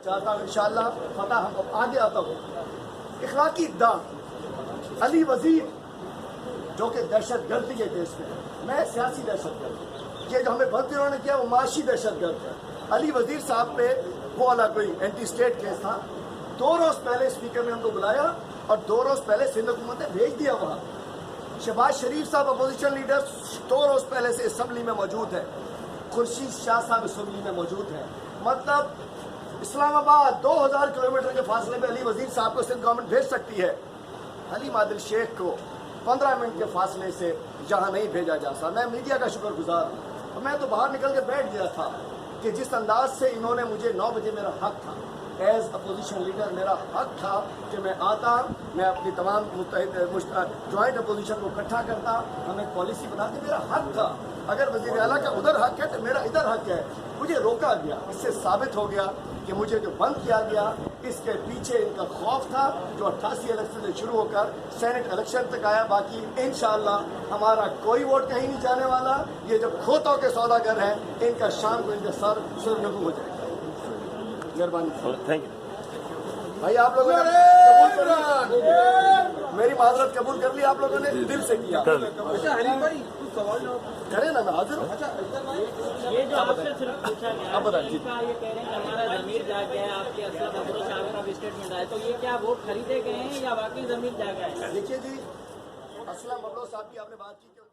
چاہتا ہوں انشاءاللہ فتح ہم آگے آتا ہوں. اخلاقی اقدام علی وزیر جو کہ دہشت گردی کے کیس میں میں سیاسی دہشت گرد یہ جو ہمیں بھرتی انہوں نے کیا وہ معاشی دہشت گرد ہے. علی وزیر صاحب پہ وہ والا کوئی اینٹی اسٹیٹ کیس تھا. 2 روز پہلے اسپیکر نے ہم کو بلایا اور 2 روز پہلے سندھ حکومت نے بھیج دیا وہاں. شہباز شریف صاحب اپوزیشن لیڈر 2 روز پہلے سے اسمبلی میں موجود ہے. خورشید شاہ صاحب اسمبلی میں موجود ہیں. مطلب اسلام آباد 2000 کلومیٹر کے فاصلے میں علی وزیر صاحب کو سندھ گورنمنٹ بھیج سکتی ہے. حلیم عادل شیخ کو 15 منٹ کے فاصلے سے یہاں نہیں بھیجا جا سکتا. میں میڈیا کا شکر گزار ہوں. میں تو باہر نکل کے بیٹھ گیا تھا کہ جس انداز سے انہوں نے مجھے 9 بجے میرا حق تھا ایز اپوزیشن لیڈر میرا حق تھا کہ میں آتا میں اپنی تمام جوائنٹ اپوزیشن کو اکٹھا کرتا ہم ایک پالیسی بناتے. میرا حق تھا. اگر وزیر اعلیٰ کا ادھر حق ہے تو میرا ادھر حق ہے. مجھے روکا گیا. اس سے ثابت ہو گیا کہ مجھے جو بند کیا گیا اس کے پیچھے ان کا خوف تھا جو 88 الیکشن سے شروع ہو کر سینٹ الیکشن تک آیا. باقی انشاءاللہ ہمارا کوئی ووٹ کہیں نہیں جانے والا. یہ جو کھوتوں کے سوداگر ہیں ان کا شام کو ان کا سر سرنگو ہو جائے گا. مہربانی. تھینک یو بھائی آپ لوگوں نے قبول کر لی میری معذرت قبول کر لی آپ لوگوں نے دل سے کیا. کریں نا میں حاضر ہوں. یہ جو آپ سے صرف پوچھا گیا اب بتائیں. یہ کہہ رہے ہیں کہ ہمارا ضمیر جاگ گیا ہے. آپ کے اسد عمرو صاحب کا بھی اسٹیٹمنٹ آیا تو یہ کیا ووٹ خریدے گئے ہیں یا واقعی ضمیر جاگا ہے؟ دیکھیے جی اسلم ابرو صاحب کی آپ نے بات کی کہ